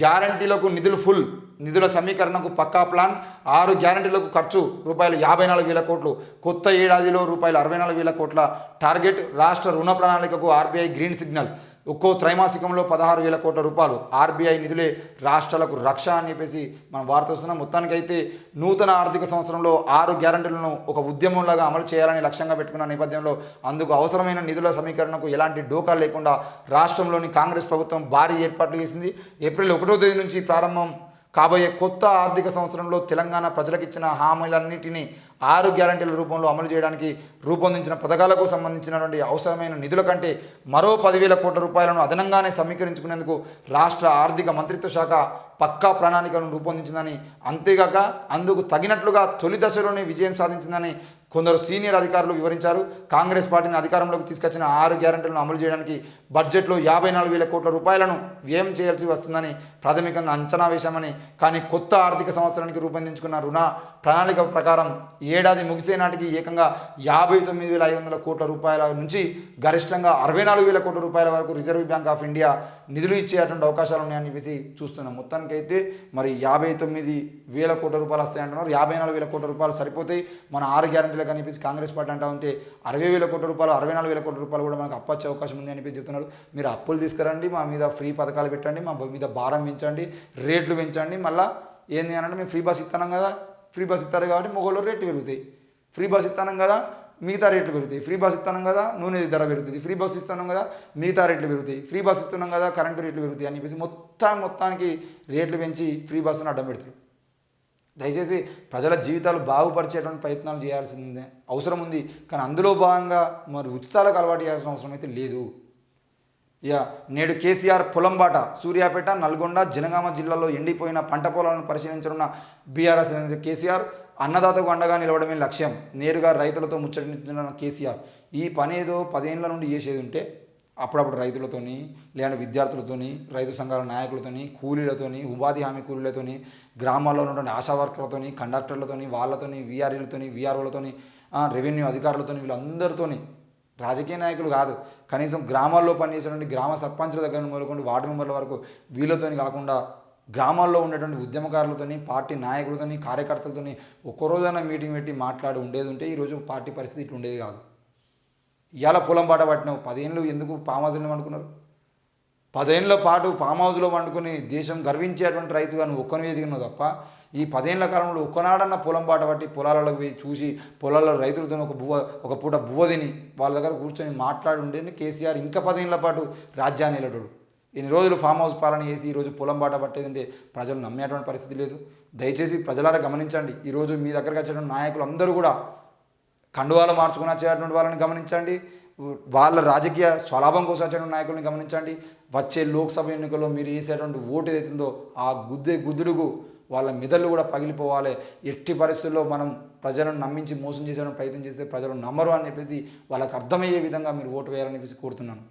గ్యారంటీలకు నిధులు ఫుల్, నిధుల సమీకరణకు పక్కా ప్లాన్, 6 గ్యారంటీలకు ఖర్చు రూపాయలు 54,000 కోట్లు, కొత్త ఏడాదిలో రూపాయలు 64,000 కోట్ల టార్గెట్, రాష్ట్ర రుణ ప్రణాళికకు ఆర్బీఐ గ్రీన్ సిగ్నల్, ఒక్కో త్రైమాసికంలో 16,000 కోట్ల రూపాయలు, ఆర్బీఐ నిధులే రాష్ట్రాలకు రక్ష అని చెప్పేసి మనం వార్త వస్తున్నాం. మొత్తానికైతే నూతన ఆర్థిక సంవత్సరంలో 6 గ్యారంటీలను ఒక ఉద్యమంలాగా అమలు చేయాలని లక్ష్యంగా పెట్టుకున్న నేపథ్యంలో అందుకు అవసరమైన నిధుల సమీకరణకు ఎలాంటి డోకా లేకుండా రాష్ట్రంలోని కాంగ్రెస్ ప్రభుత్వం భారీ ఏర్పాట్లు చేసింది. ఏప్రిల్ 1వ తేదీ నుంచి ప్రారంభం కాబోయే కొత్త ఆర్థిక సంవత్సరంలో తెలంగాణ ప్రజలకు ఇచ్చిన హామీలన్నింటినీ 6 గ్యారంటీల రూపంలో అమలు చేయడానికి రూపొందించిన పథకాలకు సంబంధించినటువంటి అవసరమైన నిధుల కంటే మరో 10,000 కోట్ల రూపాయలను అదనంగానే సమీకరించుకునేందుకు రాష్ట్ర ఆర్థిక మంత్రిత్వ శాఖ పక్కా ప్రణాళికలను రూపొందించిందని, అంతేగాక అందుకు తగినట్లుగా తొలి దశలోనే విజయం సాధించిందని కొందరు సీనియర్ అధికారులు వివరించారు. కాంగ్రెస్ పార్టీని అధికారంలోకి తీసుకొచ్చిన 6 గ్యారంటీలను అమలు చేయడానికి బడ్జెట్లో 54,000 కోట్ల రూపాయలను వ్యయం చేయాల్సి వస్తుందని ప్రాథమికంగా అంచనా వేశామని, కానీ కొత్త ఆర్థిక సంవత్సరానికి రూపొందించుకున్న రుణ ప్రణాళిక ప్రకారం ఏడాది ముగిసే నాటికి ఏకంగా 59,500 కోట్ల రూపాయల నుంచి గరిష్టంగా 64,000 కోట్ల రూపాయల వరకు రిజర్వ్ బ్యాంక్ ఆఫ్ ఇండియా నిధులు ఇచ్చేటువంటి అవకాశాలు ఉన్నాయని చెప్పేసి చూస్తున్నాం. మొత్తానికైతే మరి 59,000 కోట్ల రూపాయలు వస్తాయంటున్నారు. 54,000 కోట్ల రూపాయలు సరిపోతాయి మన 6 గ్యారంటీలు కనిపించి కాంగ్రెస్ పార్టీ అంటా ఉంటే 60,000 కోట్ల రూపాయలు 64,000 కోట్ల రూపాయలు కూడా మనకు అప్పచ్చే అవకాశం ఉంది అనిపించి చెప్తున్నారు. మీరు అప్పులు తీసుకురండి, మా మీద ఫ్రీ పథకాలు పెట్టండి, మా మీద భారం పెంచండి, రేట్లు పెంచండి, మళ్ళీ ఏంది అని అంటే మేము ఫ్రీ బస్ ఇస్తున్నాం కదా, ఫ్రీ బస్ ఇస్తారు కాబట్టి మొగోళ్ళు రేట్లు పెరుగుతాయి, ఫ్రీ బస్ ఇస్తున్నాం కదా మిగతా రేట్లు పెరుగుతాయి, ఫ్రీ బస్ ఇస్తున్నాం కదా నూనె ధర పెరుగుతుంది, ఫ్రీ బస్ ఇస్తున్నాం కదా మిగతా రేట్లు పెరుగుతాయి, ఫ్రీ బస్ ఇస్తున్నాం కదా కరెంటు రేట్లు పెరుగుతాయి అని చెప్పేసి మొత్తానికి రేట్లు పెంచి ఫ్రీ బస్సును అడ్డం పెడతారు. దయచేసి ప్రజల జీవితాలు బాగుపరిచేటువంటి ప్రయత్నాలు చేయాల్సిందే అవసరం ఉంది, కానీ అందులో భాగంగా మరి ఉచితాలకు అలవాటు చేయాల్సిన అవసరం అయితే లేదు. ఇక నేడు కేసీఆర్ పొలంబాట, సూర్యాపేట, నల్గొండ, జనగామ జిల్లాలో ఎండిపోయిన పంట పొలాలను పరిశీలించనున్న బీఆర్ఎస్ కేసీఆర్, అన్నదాతకు అండగా నిలవడమే లక్ష్యం, నేరుగా రైతులతో ముచ్చటించిన కేసీఆర్. ఈ పని ఏదో 10 ఏళ్ల నుండి చేసేది ఉంటే అప్పుడప్పుడు రైతులతోని, లేదంటే విద్యార్థులతోని, రైతు సంఘాల నాయకులతోని, కూలీలతోని, ఉపాధి హామీ కూలీలతోని, గ్రామాల్లో ఉన్నటువంటి ఆశా వర్కర్లతోని, కండక్టర్లతోని, వాళ్ళతోని, వీఆర్ఈలతోని, వీఆర్ఓలతోని, రెవెన్యూ అధికారులతోని, వీళ్ళందరితోని, రాజకీయ నాయకులు కాదు, కనీసం గ్రామాల్లో పనిచేసేటువంటి గ్రామ సర్పంచుల దగ్గర మొదలుకొని వార్డు మెంబర్ల వరకు వీళ్ళతోని కాకుండా గ్రామాల్లో ఉండేటువంటి ఉద్యమకారులతోని, పార్టీ నాయకులతోని, కార్యకర్తలతోని ఒక్కరోజైనా మీటింగ్ పెట్టి మాట్లాడి ఉండేది ఉంటే ఈరోజు పార్టీ పరిస్థితి ఇట్లా ఉండేది కాదు. ఇవాళ పొలం బాట పట్టినావు, 10 ఏళ్ళు ఎందుకు ఫామ్ హౌస్లో వండుకున్నారు? 10 ఏళ్ల పాటు ఫామ్ హౌస్లో వండుకొని దేశం గర్వించేటువంటి రైతుగా నువ్వు ఒక్కనివే ఎదిగినావు తప్ప ఈ 10 ఏళ్ల కాలంలో ఒక్కనాడన్న పొలం బాట పట్టి పొలాలకు పోయి చూసి పొలాల్లో రైతులతో ఒక పూట బువ్వ తిని వాళ్ళ దగ్గర కూర్చొని మాట్లాడి ఉండేది కేసీఆర్. ఇంకా 10 ఏళ్ల పాటు రాజ్యాన్ని ఏలేటోడు. ఇన్ని రోజులు ఫామ్ హౌస్ పాలన చేసి ఈరోజు పొలం బాట పట్టేదంటే ప్రజలు నమ్మేటువంటి పరిస్థితి లేదు. దయచేసి ప్రజలారా గమనించండి. ఈరోజు మీ దగ్గరకు వచ్చేటువంటి నాయకులు అందరూ కూడా కండువాలు మార్చుకుని వచ్చేటువంటి వాళ్ళని గమనించండి, వాళ్ళ రాజకీయ స్వలాభం కోసం వచ్చేటువంటి నాయకులను గమనించండి. వచ్చే లోక్సభ ఎన్నికల్లో మీరు వేసేటువంటి ఓటు ఏదైతుందో ఆ గుద్దుడుకు వాళ్ళ మెదళ్ళు కూడా పగిలిపోవాలి. ఎట్టి పరిస్థితుల్లో మనం ప్రజలను నమ్మించి మోసం చేసేటువంటి ప్రయత్నం చేస్తే ప్రజలు నమ్మరు అని చెప్పేసి వాళ్ళకి అర్థమయ్యే విధంగా మీరు ఓటు వేయాలని చెప్పేసి కోరుతున్నాను.